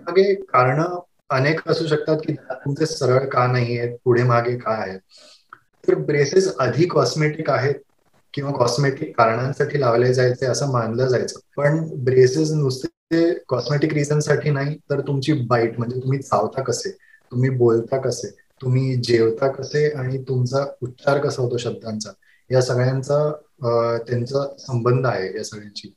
मागे कारण अनेक असू शकतात की दात तुमचे सरळ का नाही आहेत, पुढे मागे का आहेत. तर ब्रेसेस आधी कॉस्मेटिक आहेत किंवा कॉस्मेटिक कारणांसाठी लावले जायचे असं मानलं जायचं. पण ब्रेसेस नुसते कॉस्मेटिक रिझन साठी नाही, तर तुमची बाईट म्हणजे तुम्ही चावता कसे, तुम्ही बोलता कसे, तुम्ही जेवता कसे आणि तुमचा उच्चार कसा होतो शब्दांचा, या सगळ्यांचा त्यांचा संबंध आहे या सगळ्यांची.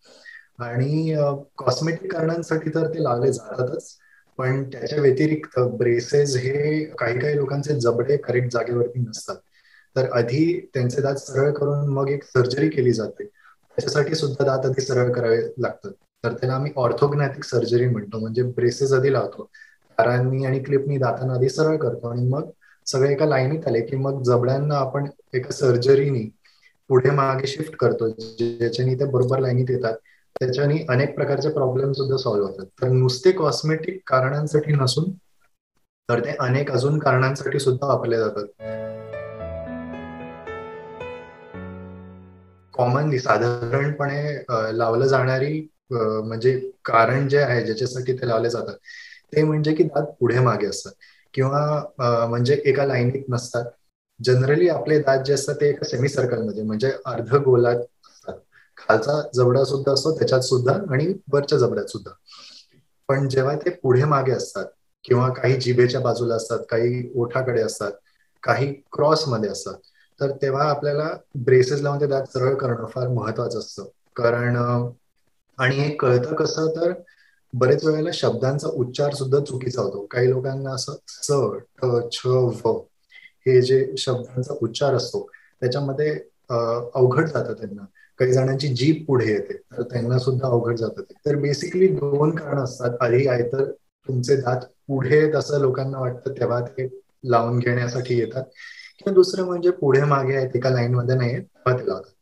आणि कॉस्मेटिक कारणांसाठी तर ते लावले जातातच, पण त्याच्या व्यतिरिक्त ब्रेसेस हे काही काही लोकांचे जबडे करेक्ट जागेवरती नसतात, तर आधी त्यांचे दात सरळ करून मग एक सर्जरी केली जाते. त्याच्यासाठी सुद्धा दात आधी सरळ करावे लागतात, तर त्याला आम्ही ऑर्थोग्नॅटिक सर्जरी म्हणतो. म्हणजे ब्रेसेस आधी लावतो, तारांनी आणि क्लिपनी दातांना आधी सरळ करतो आणि मग सगळे एका लाईनीत आले की मग जबड्यांना आपण एका सर्जरीनी पुढे मागे शिफ्ट करतो, ज्याच्यानी ते बरोबर लाईनीत येतात. त्याच्यानी अनेक प्रकारचे प्रॉब्लेम सुद्धा सॉल्व्ह होतात. तर नुसते कॉस्मेटिक कारणांसाठी नसून तर ते अनेक अजून कारणांसाठी सुद्धा वापरले जातात. कॉमनली साधारणपणे लावलं जाणारी म्हणजे कारण जे आहे ज्याच्यासाठी ते लावले जातात ते म्हणजे की दात पुढे मागे असतात किंवा म्हणजे एका लाईनीत नसतात. जनरली आपले दात जे असतात ते एका सेमी सर्कलमध्ये म्हणजे अर्ध गोलात असतात. खालचा जबडा सुद्धा असतो त्याच्यात सुद्धा आणि वरच्या जबड्यात सुद्धा. पण जेव्हा ते पुढे मागे असतात किंवा काही जिभेच्या बाजूला असतात, काही ओठाकडे असतात, काही क्रॉस मध्ये असतात, तर तेव्हा आपल्याला ब्रेसेस लावून ते दात सरळ करणं फार महत्वाचं असतं. कारण आणि हे कळतं कसं, तर बरेच वेळेला शब्दांचा उच्चार सुद्धा चुकीचा होतो. काही लोकांना असं स, ट, छ, व हे जे शब्दांचा उच्चार असतो त्याच्यामध्ये अवघड जातं त्यांना. काही जणांची जीभ पुढे येते तर त्यांना सुद्धा अवघड जातं ते. तर बेसिकली दोन कारण असतात. आधी आहे तर तुमचे दात पुढे येत असं लोकांना वाटतं तेव्हा ते लावून घेण्यासाठी येतात, किंवा दुसरं म्हणजे पुढे मागे आहेत एका लाईन मध्ये नाही तेव्हा ते लावतात.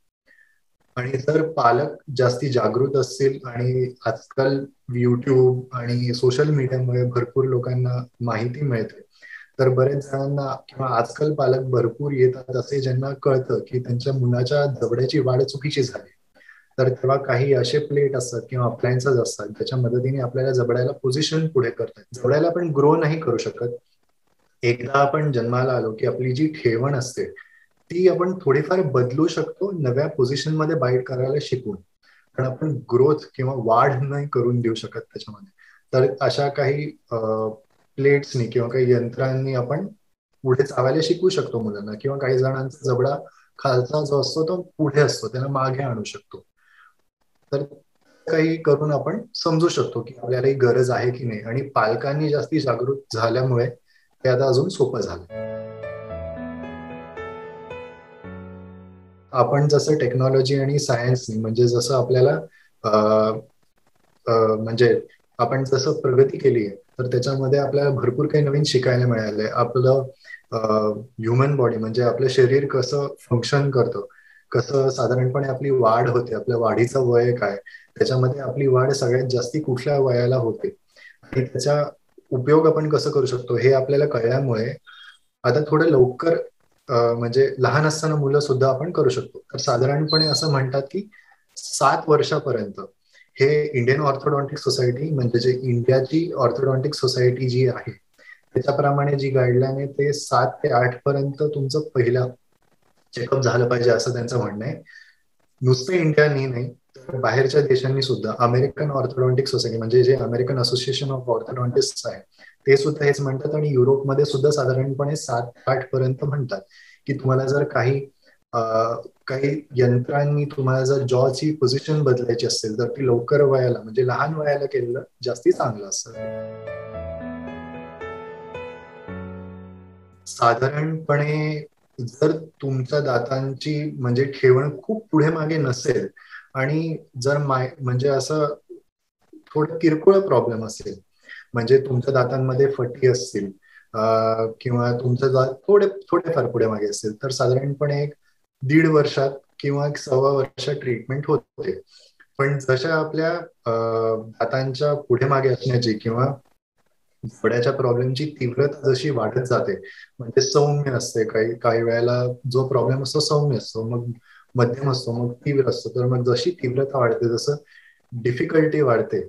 आणि जर पालक जास्ती जागृत असतील आणि आजकाल युट्यूब आणि सोशल मीडियामुळे भरपूर लोकांना माहिती मिळते, तर बरेच जणांना किंवा आजकाल पालक भरपूर येतात असे ज्यांना कळतं की त्यांच्या मुलाच्या जबड्याची वाढ चुकीची झाली, तर तेव्हा काही असे प्लेट असतात किंवा अप्लायन्सेस असतात त्याच्या मदतीने आपल्याला जबड्याला पोझिशन पुढे करतात. जबड्याला आपण ग्रो नाही करू शकत. एकदा आपण जन्माला आलो की आपली जी ठेवण असते ती आपण थोडीफार बदलू शकतो नव्या पोझिशन मध्ये बाईट करायला शिकून, पण आपण ग्रोथ किंवा वाढ नाही करून देऊ शकत त्याच्यामध्ये. तर अशा काही प्लेट्सनी किंवा काही यंत्रांनी आपण पुढे चावायला शिकू शकतो मुलांना, किंवा काही जणांचा जबडा खालचा जो असतो तो पुढे असतो त्याला मागे आणू शकतो. तर काही करून आपण समजू शकतो की आपल्याला ही गरज आहे की नाही, आणि पालकांनी जास्ती जागृत झाल्यामुळे ते आता अजून सोपं झालं. आपण जसं टेक्नॉलॉजी आणि सायन्सनी म्हणजे जसं आपल्याला म्हणजे आपण जसं प्रगती केली आहे तर त्याच्यामध्ये आपल्याला भरपूर काही नवीन शिकायला मिळालंय. आपलं ह्युमन बॉडी म्हणजे आपलं शरीर कसं फंक्शन करतं, कसं साधारणपणे आपली वाढ होते, आपल्या वाढीचं वय काय, त्याच्यामध्ये आपली वाढ सगळ्यात जास्ती कुठल्या वयाला होते आणि त्याचा उपयोग आपण कसं करू शकतो हे आपल्याला कळल्यामुळे आता थोडं लवकर म्हणजे लहान असताना मुलं सुद्धा आपण करू शकतो. तर साधारणपणे असं म्हणतात की 7 वर्षापर्यंत हे इंडियन ऑर्थोडॉन्टिक सोसायटी म्हणजे जे इंडियाची ऑर्थोडॉन्टिक सोसायटी जी आहे त्याच्याप्रमाणे जी गाईडलाईन आहे ते 7 ते 8 पर्यंत तुमचं पहिलं चेकअप झालं पाहिजे असं त्यांचं म्हणणं आहे. नुसतं इंडियानी नाही तर बाहेरच्या देशांनी सुद्धा अमेरिकन ऑर्थोडॉन्टिक सोसायटी म्हणजे जे अमेरिकन असोसिएशन ऑफ ऑर्थोडॉन्टिस्ट आहे ते सुद्धा हेच म्हणतात, आणि युरोपमध्ये सुद्धा साधारणपणे 7 ते 8 पर्यंत म्हणतात की तुम्हाला जर काही यंत्रांनी तुम्हाला जर जॉची पोझिशन बदलायची असेल तर ती लवकर वयाला म्हणजे लहान वयाला केलेलं जास्ती चांगलं असतं. साधारणपणे जर तुमच्या दातांची म्हणजे ठेवण खूप पुढे मागे नसेल आणि जर म्हणजे असं थोडं किरकोळ प्रॉब्लेम असेल, म्हणजे तुमच्या दातांमध्ये फटी असतील किंवा तुमचं दात थोडेफार पुढे मागे असेल तर साधारणपणे 1.5 वर्षात किंवा 1.25 वर्षात ट्रीटमेंट होते. पण जशा आपल्या दातांच्या पुढे मागे असण्याची किंवा डोळ्याच्या प्रॉब्लेमची तीव्रता जशी वाढत जाते, म्हणजे सौम्य असते, काही काही वेळेला जो प्रॉब्लेम असतो सौम्य असतो, मग मध्यम असतो, मग तीव्र असतो, तर मग जशी तीव्रता वाढते जसं डिफिकल्टी वाढते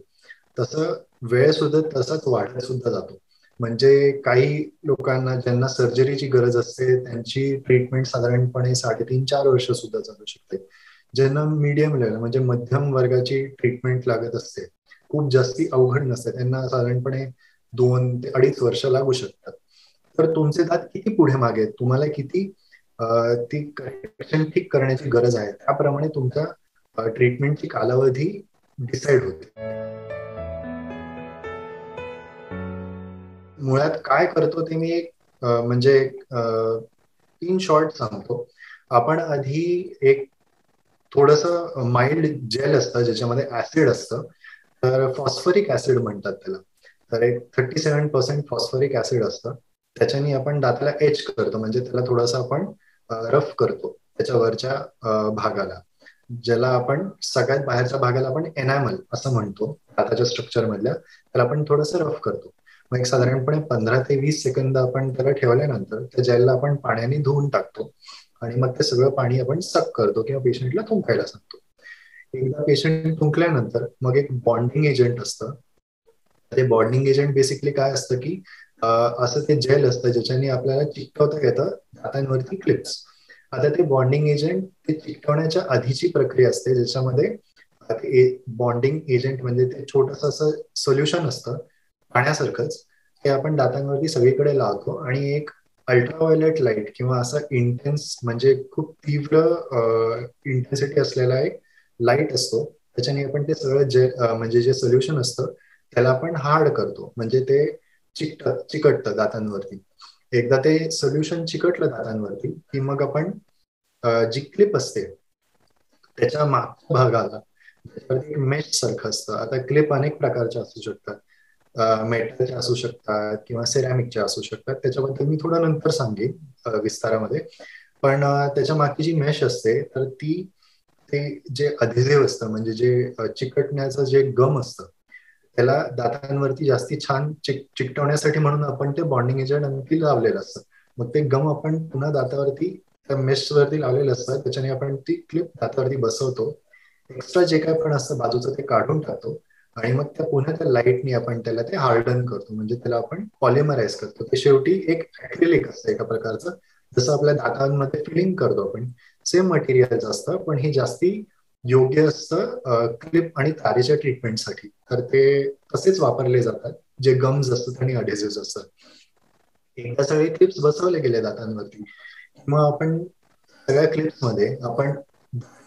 तसं वेळ सुद्धा तसाच वाढत सुद्धा जातो. म्हणजे काही लोकांना ज्यांना सर्जरीची गरज असते त्यांची ट्रीटमेंट साधारणपणे 3.5-4 वर्ष सुद्धा चालू शकते. ज्यांना मीडियम लेवल म्हणजे मध्यम वर्गाची ट्रीटमेंट लागत असते, खूप जास्ती अवघड नसते, त्यांना साधारणपणे 2 ते 2.5 वर्ष लागू शकतात. तर तुमचे दात किती पुढे मागे आहेत, तुम्हाला किती ती करेक्शन ठीक करण्याची गरज आहे, त्याप्रमाणे तुमच्या ट्रीटमेंटची कालावधी डिसाईड होते. मुळात काय करतो ते मी एक म्हणजे इन शॉर्ट सांगतो. आपण आधी एक थोडस माइल्ड जेल असतं ज्याच्यामध्ये ऍसिड असतं, तर फॉस्फरिक ऍसिड म्हणतात त्याला. तर एक 37% फॉस्फरिक ऍसिड असतं, त्याच्याने आपण दाताला एच करतो, म्हणजे त्याला थोडंसं आपण रफ करतो त्याच्या वरच्या भागाला, ज्याला आपण सगळ्यात बाहेरच्या भागाला आपण एनॅमल असं म्हणतो दाताच्या स्ट्रक्चर मधल्या, त्याला आपण थोडंसं रफ करतो. मग एक साधारणपणे 15 ते 20 सेकंद आपण त्याला ठेवल्यानंतर त्या जेलला आपण पाण्याने धुवून टाकतो आणि मग ते सगळं पाणी आपण सक करतो किंवा पेशंटला थुंकायला सांगतो. एकदा पेशंट थुंकल्यानंतर मग एक बॉन्डिंग एजंट असतं. ते बॉन्डिंग एजंट बेसिकली काय असतं की असं ते जेल असतं ज्याच्याने आपल्याला चिकटवता येतं दातांवरती क्लिप्स. आता ते बॉन्डिंग एजंट ते चिकटवण्याच्या आधीची प्रक्रिया असते ज्याच्यामध्ये बॉन्डिंग एजंट म्हणजे ते छोटस असं सोल्युशन असतं पाण्यासारखंच, ते आपण दातांवरती सगळीकडे लावतो आणि एक अल्ट्राव्हायोलेट लाईट किंवा असं इंटेन्स म्हणजे खूप तीव्र इंटेन्सिटी असलेला एक लाईट असतो, त्याच्याने आपण ते सगळं जे म्हणजे जे सोल्युशन असतं त्याला आपण हार्ड करतो, म्हणजे ते चिकटतं दातांवरती. एकदा ते सोल्युशन चिकटलं दातांवरती की मग आपण जी क्लिप असते त्याच्या मागच्या भागाला मेश सारखं असतं. आता क्लिप अनेक प्रकारच्या असू शकतात, मेटलच्या असू शकतात किंवा सिरॅमिकच्या असू शकतात, त्याच्याबद्दल मी थोडं नंतर सांगेन विस्तारामध्ये. पण त्याच्या मागची जी मेश असते तर ती ते जे अधेसिव्ह असतं म्हणजे जे चिकटण्याचं जे गम असतं त्याला दातांवरती जास्ती छान चिकटवण्यासाठी म्हणून आपण ते बॉन्डिंग एजंट आणखी लावलेलं असतं. मग ते गम आपण पुन्हा दातावरती त्या मेश वरती लावलेलं असतं, त्याच्याने आपण ती क्लिप दातावरती बसवतो. एक्स्ट्रा जे काय पण असतं बाजूचं ते काढून टाकतो आणि मग त्या पुन्हा त्या लाईटनी आपण त्याला ते हार्डन करतो, म्हणजे त्याला आपण पॉलिमराईज करतो. ते शेवटी एक ऍक्रिलिक असतं एका प्रकारचं, जसं आपल्या दातांमध्ये फिलिंग करतो आपण सेम मटेरियल असतं, पण हे जास्ती योग्य असतं क्लिप आणि तारेच्या ट्रीटमेंटसाठी. तर ते तसेच वापरले जातात जे गम्स असतात आणि अडेसिव्ह असतात. एकदा सगळे क्लिप्स बसवले गेले दातांवरती मग आपण सगळ्या क्लिप्स मध्ये आपण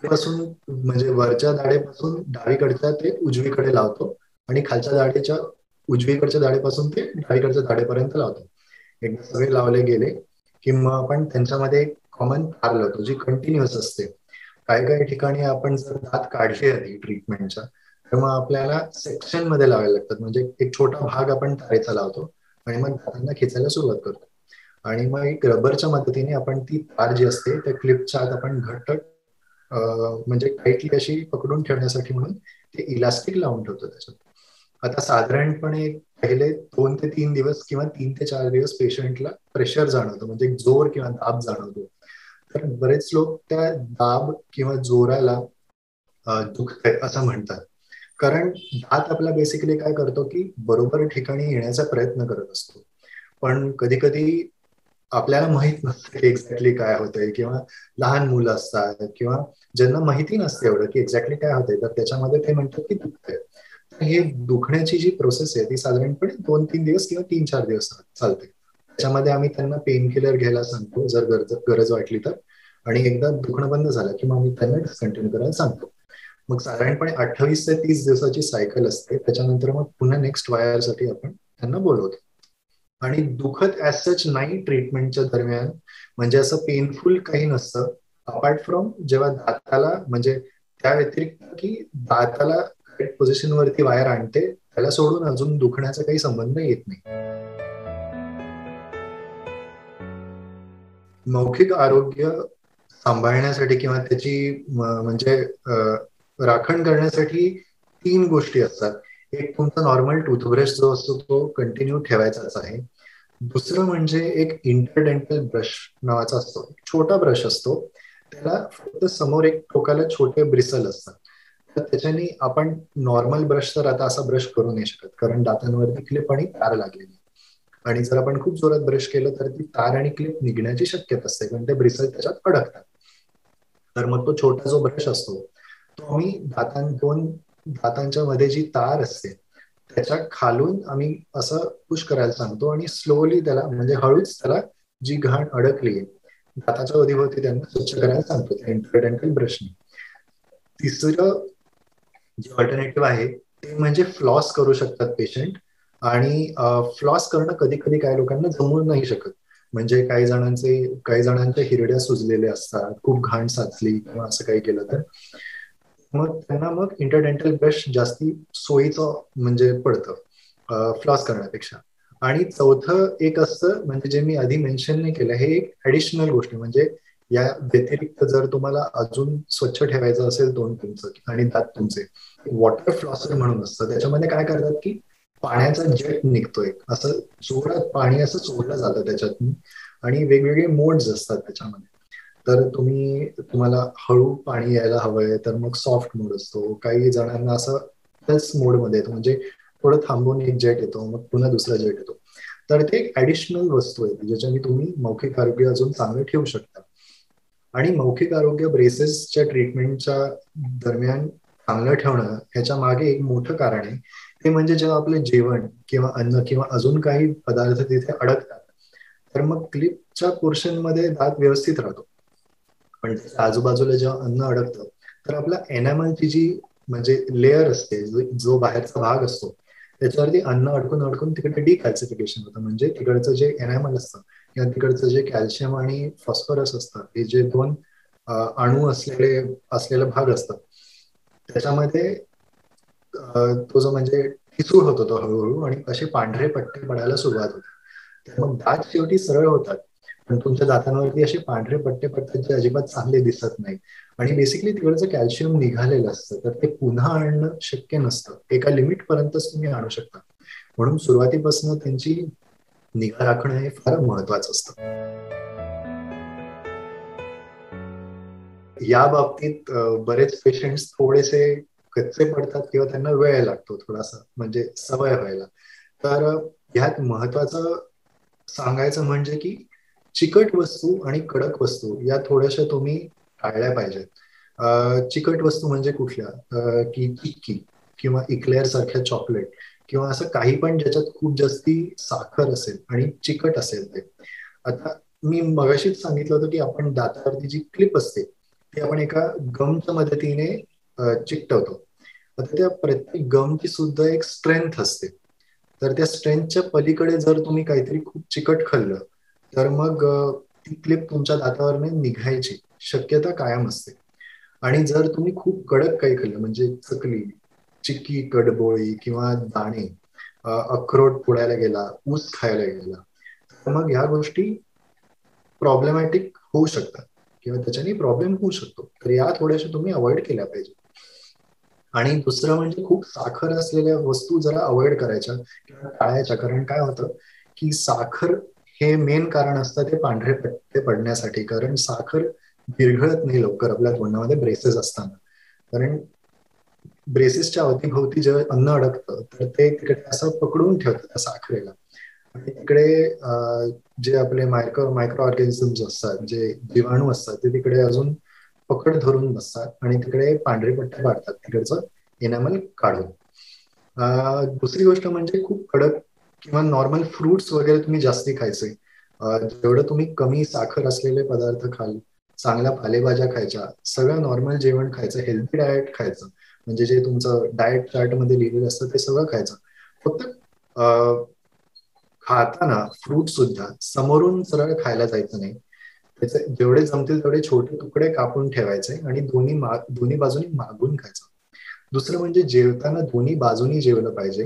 पासून म्हणजे वरच्या दाढेपासून डावीकडच्या ते उजवीकडे लावतो आणि खालच्या दाढेच्या उजवीकडच्या दाढेपासून ते डावीकडच्या दाढेपर्यंत लावतो. एकदा सगळे लावले गेले की मग आपण त्यांच्यामध्ये कॉमन तार लावतो जी कंटिन्युअस असते. काही काही ठिकाणी आपण जर दात काढले आधी ट्रीटमेंटच्या तर मग आपल्याला सेक्शन मध्ये लावायला लागतात, म्हणजे एक छोटा भाग आपण तारेचा लावतो आणि मग दातांना खेचायला सुरुवात करतो आणि मग एक रबरच्या मदतीने आपण ती तार जी असते त्या क्लिपच्या आत आपण घट्ट म्हणजे टाईटली अशी पकडून ठेवण्यासाठी म्हणून ते इलास्टिक लावून ठेवतो त्याच्यात. आता साधारणपणे पहिले 2 ते 3 दिवस किंवा 3 ते 4 दिवस पेशंटला प्रेशर जाणवतो, म्हणजे जोर किंवा दाब जाणवतो. तर बरेच लोक त्या दाब किंवा जोराला दुखतंय असं म्हणतात, कारण दात आपला बेसिकली काय करतो की बरोबर ठिकाणी येण्याचा प्रयत्न करत असतो, पण कधी कधी आपल्याला माहित नसतं की एक्झॅक्टली काय होतंय, किंवा लहान मुलं असतात किंवा ज्यांना माहिती नसते एवढं की एक्झॅक्टली काय होतंय, तर त्याच्यामध्ये ते म्हणतात की दुखतंय. तर हे दुखण्याची जी प्रोसेस आहे ती साधारणपणे 2-3 दिवस किंवा 3-4 दिवस चालते. त्याच्यामध्ये आम्ही त्यांना पेन किलर घ्यायला सांगतो जर गरज वाटली तर, आणि एकदा दुखणं बंद झालं की मग आम्ही त्यांना डिस्कंटिन्यू करायला सांगतो. मग साधारणपणे 28 ते 30 दिवसाची सायकल असते, त्याच्यानंतर मग पुन्हा नेक्स्ट वायरसाठी आपण त्यांना बोलवतो. आणि दुखत ऍज सच नाही ट्रीटमेंटच्या दरम्यान, म्हणजे असं पेनफुल काही नसतं अपार्ट फ्रॉम जेव्हा दाताला म्हणजे त्या व्यतिरिक्त की दाताला करेक्ट पोझिशन वरती वायर आणते त्याला सोडून अजून दुखण्याचा काही संबंध येत नाही. मौखिक आरोग्य सांभाळण्यासाठी किंवा त्याची म्हणजे राखण करण्यासाठी 3 गोष्टी असतात. एक तुमचा नॉर्मल टूथब्रश जो असतो तो कंटिन्यू ठेवायचाच आहे. दुसरं म्हणजे एक इंटरडेंटल ब्रश नावाचा असतो, छोटा ब्रश असतो, त्याला फक्त समोर एक टोकाला छोटे ब्रिसल असतात, तर त्याच्याने आपण नॉर्मल ब्रश तर आता असा ब्रश करू नाही शकत, कारण दातांवरती क्लिप आणि तार लागलेली आहे. आणि जर आपण खूप जोरात ब्रश केलं तर ती तार आणि क्लिप निघण्याची शक्यता असते, कारण ते ब्रिसल त्याच्यात अडकतात. तर मग तो छोटा जो ब्रश असतो तो आम्ही दोन दातांच्या मध्ये जी तार असते त्याच्या खालून आम्ही असं पुश करायला सांगतो आणि स्लोली त्याला, म्हणजे हळूच त्याला जी घाण अडकली दाताच्या अवतीभोवती त्यांना स्वच्छ करायला सांगतो त्या इंटरडेंटल ब्रशने. तिसरं जे ऑल्टरनेटिव्ह आहे ते म्हणजे फ्लॉस करू शकतात पेशंट. आणि फ्लॉस करणं कधी कधी काही लोकांना जमून नाही शकत. म्हणजे काही जणांच्या हिरड्या सुजलेल्या असतात, खूप घाण साचली किंवा असं काही केलं तर मग त्यांना मग इंटरडेंटल ब्रश जास्ती सोयीचं म्हणजे पडतं फ्लॉस करण्यापेक्षा. आणि चौथं एक असतं, म्हणजे जे मी आधी मेन्शन नाही केलं, हे एक ऍडिशनल गोष्ट म्हणजे या व्यतिरिक्त जर तुम्हाला अजून स्वच्छ ठेवायचं असेल तोंड तुमचं आणि दात तुमचे, वॉटर फ्लॉसर म्हणून असतं. त्याच्यामध्ये काय करतात की पाण्याचा जेट निघतोय, असं जोरात पाणी असं सोडलं जातं त्याच्यातून आणि वेगवेगळे मोड्स असतात त्याच्यामध्ये. तर तुम्हाला हळू पाणी यायला हवंय तर मग सॉफ्ट मोड असतो, काही जणांना असं प्लस मोड मध्ये येतो, म्हणजे थोडं थांबून एक जेट येतो मग पुन्हा दुसरा जेट येतो. तर ते एक ऍडिशनल वस्तू आहे ज्याच्याने तुम्ही मौखिक आरोग्य अजून चांगलं ठेवू शकता. आणि मौखिक आरोग्य ब्रेसेसच्या ट्रीटमेंटच्या दरम्यान चांगलं ठेवणं ह्याच्या मागे एक मोठं कारण आहे. ते म्हणजे जेव्हा आपलं जेवण किंवा अन्न किंवा अजून काही पदार्थ तिथे अडकतात तर मग क्लिपच्या पोर्शन मध्ये दात व्यवस्थित राहतो. पण त्याच्या आजूबाजूला जेव्हा अन्न अडकतं तर आपल्या एनामलची जी म्हणजे लेअर असते, जो बाहेरचा भाग असतो त्याच्यावरती अन्न अडकून अडकून तिकडे डिकॅल्सिफिकेशन होतं. म्हणजे तिकडचं जे एनामल असतं किंवा तिकडचं जे कॅल्शियम आणि फॉस्फरस असतात, हे जे दोन अणू असलेले भाग असतात त्याच्यामध्ये तो जो म्हणजे ठिसूळ होतो तो हळूहळू, आणि असे पांढरे पट्टे पडायला सुरुवात होते. तर मग दात शेवटी सरळ होतात पण तुमच्या दातांवरती असे पांढरे पट्टे पडतात जे अजिबात चांगले दिसत नाही. आणि बेसिकली तिकडचं कॅल्शियम निघालेलं असतं तर ते पुन्हा आणणं शक्य नसतं. एका लिमिट पर्यंतच तुम्ही आणू शकता. म्हणून सुरुवातीपासून त्यांची निगा राखणं हे फार महत्वाचं असतं. या बाबतीत बरेच पेशंट्स थोडेसे कच्चे पडतात किंवा त्यांना वेळ लागतो थोडासा, म्हणजे सवय व्हायला. तर ह्यात महत्वाचं सांगायचं म्हणजे की चिकट वस्तू आणि कडक वस्तू या थोड्याशा तुम्ही टाळल्या पाहिजेत. चिकट वस्तू म्हणजे कुठल्या, की चिक्की किंवा इक्लेअर सारख्या चॉकलेट किंवा असं काही पण ज्याच्यात खूप जास्ती साखर असेल आणि चिकट असेल ते. आता मी मगाशीच सांगितलं होतं की आपण दातावरती जी क्लिप असते ती आपण एका गमच्या मदतीने चिकटवतो. आता त्या प्रत्येक गमची सुद्धा एक स्ट्रेंथ असते. तर त्या स्ट्रेंथच्या पलीकडे जर तुम्ही काहीतरी खूप चिकट खाल्लं तर मग ती क्लिप तुमच्या दातावरने निघायची शक्यता कायम असते. आणि जर तुम्ही खूप कडक काही खाल्लं, म्हणजे चकली, चिक्की, कडबोळी किंवा दाणे, अक्रोड फोडायला गेला, ऊस खायला गेला, तर मग ह्या गोष्टी प्रॉब्लेमॅटिक होऊ शकतात किंवा त्याच्याने प्रॉब्लेम होऊ शकतो. तर या थोड्याशा तुम्ही अवॉइड केल्या पाहिजे. आणि दुसरं म्हणजे खूप साखर असलेल्या वस्तू जरा अवॉइड करायच्या किंवा टाळायच्या. कारण काय होतं की साखर हे मेन कारण असतं ते पांढरे पट्टे पडण्यासाठी, कारण साखर विरघळत नाही लवकर आपल्या तोंडामध्ये ब्रेसेस असताना. कारण ब्रेसेसच्या अवतीभोवती जेव्हा अन्न अडकतं तर ते तिकडे असं पकडून ठेवतं त्या साखरेला. आणि तिकडे जे आपले मायक्रो ऑर्गॅनिझम्स असतात, जे जीवाणू असतात, ते तिकडे अजून पकड धरून बसतात आणि तिकडे पांढरे पट्टे पाडतात तिकडचं एनामल काढून. दुसरी गोष्ट म्हणजे खूप कडक किंवा नॉर्मल फ्रुट्स वगैरे तुम्ही जास्ती खायचे. जेवढं तुम्ही कमी साखर असलेले पदार्थ खाल, चांगल्या पालेभाज्या खायच्या, सगळं नॉर्मल जेवण खायचं, हेल्थी डाएट खायचं, म्हणजे जे तुमचं डाएट चार्ट मध्ये लिहिलेलं असतं ते सगळं खायचं. फक्त खाताना फ्रूट सुद्धा समोरून सरळ खायला जायचं नाही. त्याचे जेवढे जमतील तेवढे छोटे तुकडे कापून ठेवायचे आणि दोन्ही बाजूनी मागून खायचं. दुसरं म्हणजे जेवताना दोन्ही बाजूनी जेवलं पाहिजे.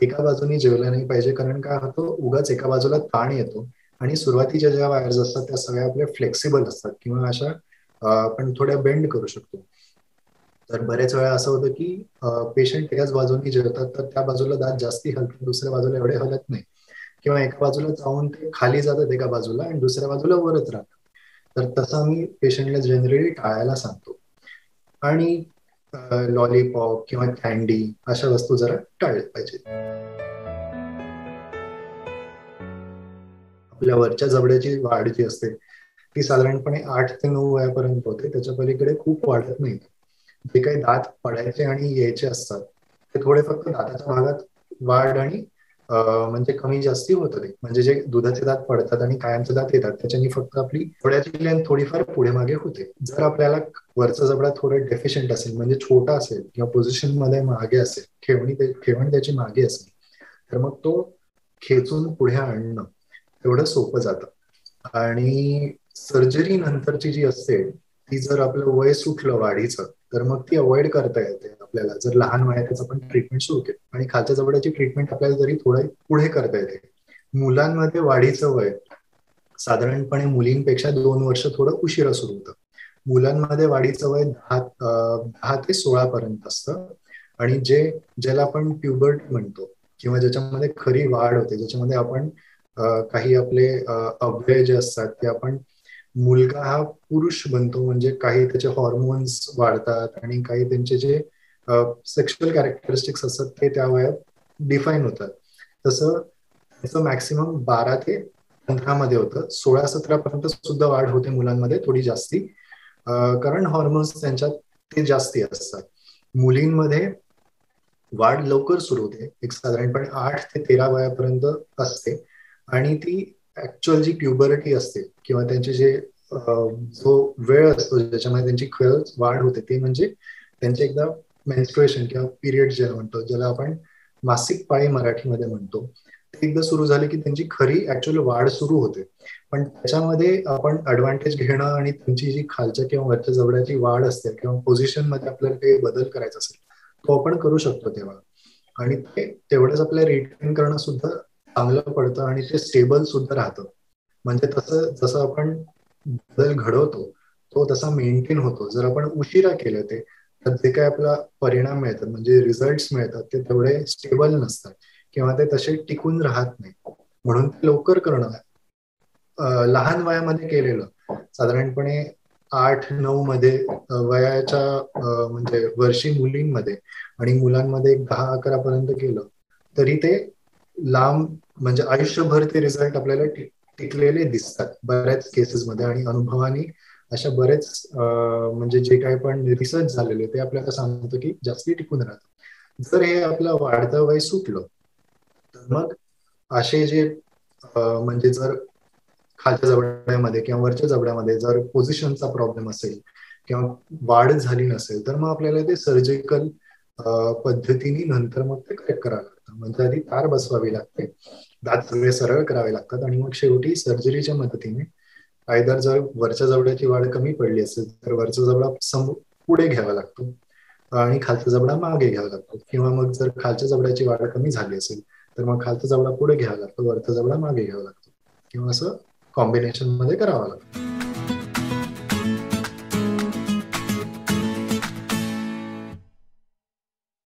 एका बाजूनी जेवलं नाही पाहिजे, कारण काय होतं उगाच एका बाजूला ताण येतो आणि सुरुवातीच्या ज्या वायर्स असतात त्या सगळ्या आपल्या फ्लेक्सिबल असतात किंवा अशा आपण थोड्या बेंड करू शकतो. तर बरेच वेळा असं होतं की पेशंट एकाच बाजूनी जेवतात तर त्या बाजूला दात जास्ती हलतात, दुसऱ्या बाजूला एवढे हलत नाही, किंवा एका बाजूला जाऊन ते खाली जातात एका बाजूला आणि दुसऱ्या बाजूला वरच राहतात. तर तसं आम्ही पेशंटला जनरली टाळायला सांगतो. आणि लॉलीपॉप किंवा कॅन्डी अशा वस्तू जरा टाळल्या पाहिजेत. आपल्या वरच्या जबड्याची वाढ जी असते ती साधारणपणे 8 ते 9 वयापर्यंत होते. त्याच्या पलीकडे खूप वाढत नाही. जे काही दात पडायचे आणि यायचे असतात ते थोडे फक्त दाताच्या भागात वाढ आणि म्हणजे कमी जास्ती होतं. ते म्हणजे जे दुधाचे दात पडतात आणि कायमचे दात येतात त्याच्यानी फक्त आपली डोळ्याची लेंथ थोडीफार पुढे मागे होते. जर आपल्याला वरचा जबडा थोडं डेफिशियंट असेल म्हणजे छोटा असेल किंवा पोझिशन मध्ये मागे असेल, ठेवण त्याची मागे असेल, तर मग तो खेचून पुढे आणणं तेवढं सोपं जातं. आणि सर्जरी नंतरची जी असते ती जर आपलं वय सुटलं वाढीचं तर मग ती अवॉइड करता येते आपल्याला, जर लहान वयातच आपण ट्रीटमेंट सुरू केली. आणि खालच्या जबड्याची ट्रीटमेंट आपल्याला जरी थोडं पुढे करता येते. मुलांमध्ये वाढीचं वय साधारणपणे मुलींपेक्षा 2 वर्ष थोडं उशिरा सुरू होतं. मुलांमध्ये वाढीचं वय 10 ते 16 पर्यंत असतं. आणि ज्याला आपण प्युबर्टी म्हणतो किंवा ज्याच्यामध्ये खरी वाढ होते, ज्याच्यामध्ये आपण काही आपले अवयव जे असतात ते आपण मुलगा हा पुरुष बनतो, म्हणजे काही त्याचे हॉर्मोन्स वाढतात आणि काही त्यांचे जे सेक्शुअल कॅरेक्टरिस्टिक्स असतात ते त्या वयात डिफाईन होतात. तसं त्याचं मॅक्सिमम 12 ते 15 मध्ये होतं. 16-17 पर्यंत सुद्धा वाढ होते मुलांमध्ये थोडी जास्ती, कारण हॉर्मोन्स त्यांच्यात ते जास्ती असतात. मुलींमध्ये वाढ लवकर सुरू होते, एक साधारणपणे 8 ते 13 वयापर्यंत असते. आणि ती ऍक्च्युअल जी प्युबरिटी असते किंवा त्यांचे जे जो वेळ असतो ज्याच्यामध्ये त्यांची खरंच वाढ होते ते म्हणजे त्यांचे एकदा मेन्स्ट्रुएशन किंवा पिरियड ज्याला म्हणतो, ज्याला आपण मासिक पाळी मराठीमध्ये म्हणतो, ते एकदा सुरू झाले की त्यांची खरी ऍक्च्युअल वाढ सुरू होते. पण त्याच्यामध्ये आपण ऍडव्हान्टेज घेणं आणि त्यांची जी खालच्या किंवा वरच्या जबड्याची वाढ असते किंवा पोझिशन मध्ये आपल्याला काही बदल करायचा असेल तो आपण करू शकतो तेव्हा. आणि ते तेवढंच आपल्याला रिटेन करणं सुद्धा चांगलं पडतं आणि ते स्टेबल सुद्धा राहतं. म्हणजे तसं जसं आपण बदल घडवतो तो तसा मेंटेन होतो. जर आपण उशिरा केलं ते तर जे काही आपला परिणाम मिळतात म्हणजे रिझल्ट मिळतात ते तेवढे स्टेबल नसतात किंवा ते तसे टिकून राहत नाही. म्हणून ते लवकर करणं, लहान वयामध्ये केलेलं साधारणपणे 8-9 मध्ये वयाच्या म्हणजे वर्षी मुलींमध्ये आणि मुलांमध्ये 10-11 पर्यंत केलं तरी ते लांब म्हणजे आयुष्यभर ते रिझल्ट आपल्याला टिकलेले दिसतात बऱ्याच केसेसमध्ये. आणि अनुभवाने अशा बरेच म्हणजे जे काही पण रिसर्च झालेले ते आपल्याला सांगतो की जास्ती टिकून राहतं. जर हे आपलं वाढतं वय सुटलं तर मग असे जे म्हणजे जर खालच्या जबड्यामध्ये किंवा वरच्या जबड्यामध्ये जर पोझिशनचा प्रॉब्लेम असेल किंवा वाढ झाली नसेल तर मग आपल्याला ते सर्जिकल पद्धतीने नंतर मग ते करेक्ट करावं लागतं. म्हणजे आधी तार बसवावी लागते, दात सगळे सरळ करावे लागतात आणि मग शेवटी सर्जरीच्या मदतीने आयदर जर वरच्या जबड्याची वाढ कमी पडली असेल तर वरचा जबडा पुढे घ्यावा लागतो आणि खालचा जबडा मागे घ्यावा लागतो. किंवा मग जर खालच्या जबड्याची वाढ कमी झाली असेल तर मग खालचा जबडा पुढे घ्यावा लागतो, वरचा जबडा मागे घ्यावा लागतो, किंवा असं कॉम्बिनेशन मध्ये करावं लागतं.